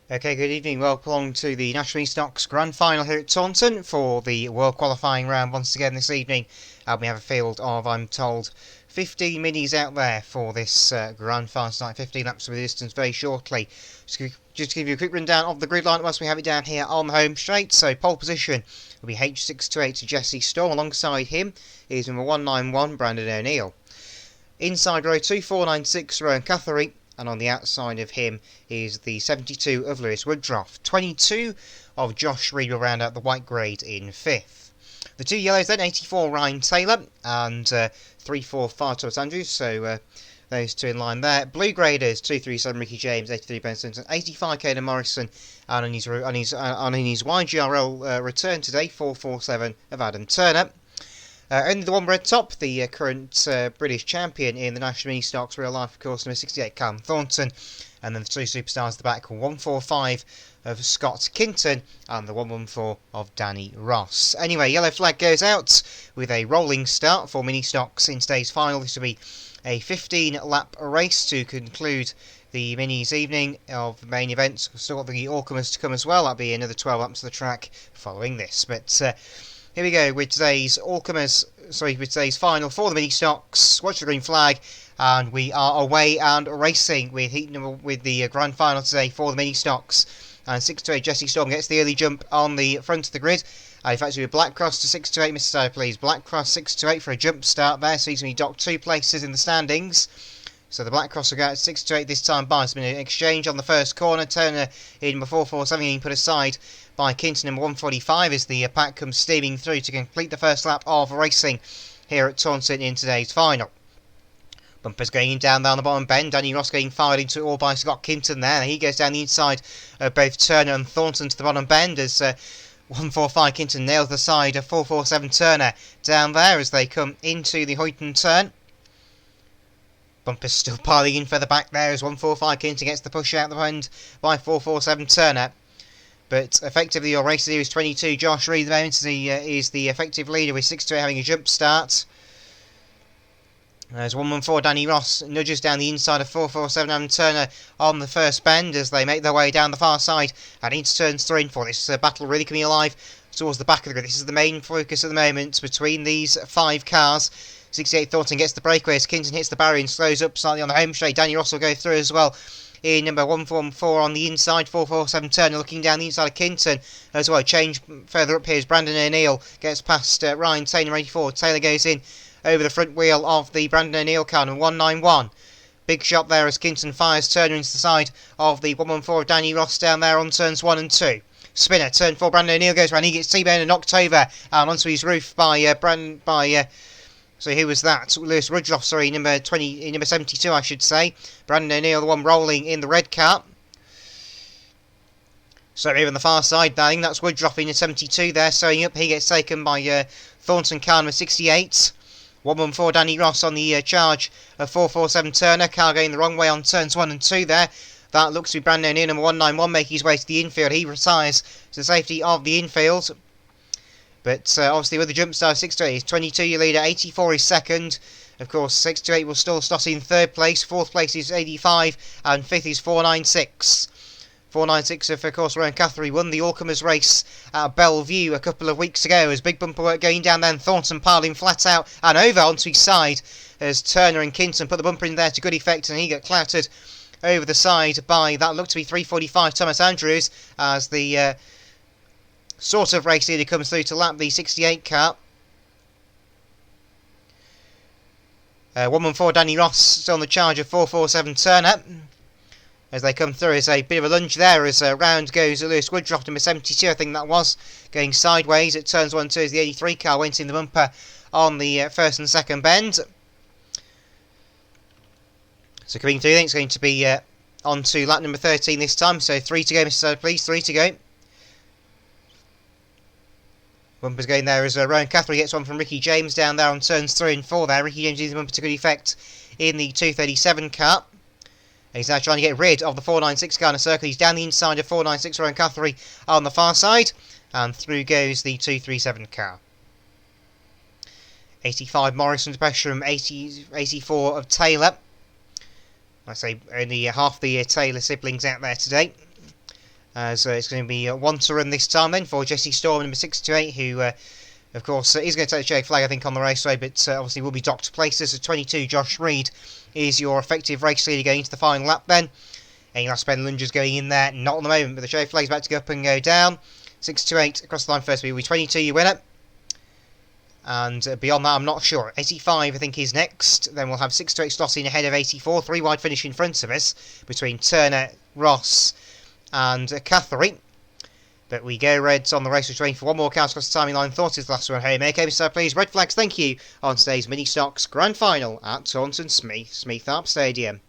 Okay, good evening. Welcome to the National Ministox Grand Final here at Taunton for the World Qualifying round once again this evening. We have a field of, I'm told, 15 minis out there for this Grand Final tonight. 15 laps of the distance very shortly. Just to give you a quick rundown of the grid line once we have it down here on the home straight. So pole position will be H628 to Jesse Storm. Alongside him is number 191 Brandon O'Neill. Inside row 2, 496 Rowan Catherine. And on the outside of him is the 72 of Lewis Woodruff. 22 of Josh Reed will round out the white grade in 5th. The two yellows then, 84 Ryan Taylor and 345 Thomas Andrews, so those two in line there. Blue graders, 237 Ricky James, 83 Ben Simpson, 85 Caden Morrison, and on his YGRL return today, 447 of Adam Turner. Only the one red top, the current British champion in the National Ministox real life, of course, number 68, Callum Taunton. And then the two superstars at the back, 145 of Scott Kinton and the 114 of Danny Ross. Anyway, yellow flag goes out with a rolling start for Ministox in today's final. This will be a 15-lap race to conclude the minis evening of the main events. We've still got the all-comers to come as well. That'll be another 12 laps of the track following this. But here we go with today's with today's final for the Ministox. Watch the green flag, and we are away and racing with the grand final today for the Ministox. And 6-8 Jesse Storm gets the early jump on the front of the grid. In fact, with Black Cross to 6-8, Mr. Steyer, please. Black Cross 6-8 for a jump start there, so he's going to be docked 2 places in the standings. So the Black Cross will go out 6-8 this time by. There's been an exchange on the first corner. Turner in number 447 getting put aside by Kinton, number 145, as the pack comes steaming through to complete the first lap of racing here at Taunton in today's final. Bumpers going in down there on the bottom bend. Danny Ross getting fired into it all by Scott Kinton there. He goes down the inside of both Turner and Thornton to the bottom bend as 145 Kinton nails the side of 447 Turner down there as they come into the Hoyton turn. Bumpers still piling in further back there as 145 Kinton gets the push out the end by 447 Turner. But effectively your race leader is 22 Josh Reed at the moment as he is the effective leader with 6-2 having a jump start. There's 114 Danny Ross nudges down the inside of 447 Adam Turner on the first bend as they make their way down the far side and into turns 3 and 4. This battle really coming alive towards the back of the grid. This is the main focus at the moment between these 5 cars. 68 Thornton gets the breakaway as Kinton hits the barrier and slows up slightly on the home straight. Danny Ross will go through as well in number 114 on the inside. 447 Turner looking down the inside of Kinton as well. Change further up here as Brandon O'Neill gets past Ryan Taylor 84. Taylor goes in over the front wheel of the Brandon O'Neill car, number 191. Big shot there as Kinton fires Turner into the side of the 114 of Danny Ross down there on turns 1 and 2. Spinner, turn 4, Brandon O'Neill goes round. He gets T-boned and knocked over and onto his roof by so who was that? Lewis Woodruff, sorry, number 72, I should say. Brandon O'Neill, the one rolling in the red car. So over on the far side, I think that's Woodruff in the 72 there, sewing up. He gets taken by Thornton car number 68. 114 Danny Ross on the charge of 447 Turner. Car going the wrong way on turns 1 and 2 there. That looks to be Brandon O'Neill, number 191, making his way to the infield. He retires to the safety of the infield. But obviously with the jump start 6-8 is 22 your leader, 84 is second. Of course 6-8 will still slot in 3rd place, 4th place is 85 and 5th is 496. 496 of course Rowan Catherine won the all-comers race at Bellevue a couple of weeks ago as big bumper work going down there and Thornton piling flat out and over onto his side as Turner and Kinton put the bumper in there to good effect and he got clattered over the side by that looked to be 345 Thomas Andrews as the sort of race leader comes through to lap the 68 car. 114 Danny Ross still on the charge of 447 Turner. As they come through, there's a bit of a lunge there as round goes Lewis Woodruff, number 72, I think that was, going sideways. It turns 1 2 as the 83 car went in the bumper on the first and second bend. So coming through, I think it's going to be on to lap number 13 this time. So 3 to go, Mr. Steyer, please, 3 to go. Bumpers going there as Rowan Catherine gets one from Ricky James down there on turns 3 and 4 there. Ricky James using the bumper to good effect in the 237 car. He's now trying to get rid of the 496 car in a circle. He's down the inside of 496 Rowan Catherine on the far side. And through goes the 237 car. 85 Morrison to pressure from 84 of Taylor. I say only half the Taylor siblings out there today. as it's going to be one to run this time then for Jesse Storm, number 628, who of course is going to take the shake flag I think on the raceway, but obviously will be docked to places. So 22 Josh Reed is your effective race leader going into the final lap then. Any last spin lunges going in there? Not at the moment, but the shake flag's about to go up and go down. 628 across the line first, will be 22 your winner. And beyond that, I'm not sure. 85, I think, is next. Then we'll have 628 slotting ahead of 84. 3 wide finish in front of us between Turner, Ross, and Catherine. But we go reds on the race train for one more count across the timing line. Thought is the last one home. Okay, so please, red flags, thank you, on today's Ministox Grand Final at Taunton Smith Harp Stadium.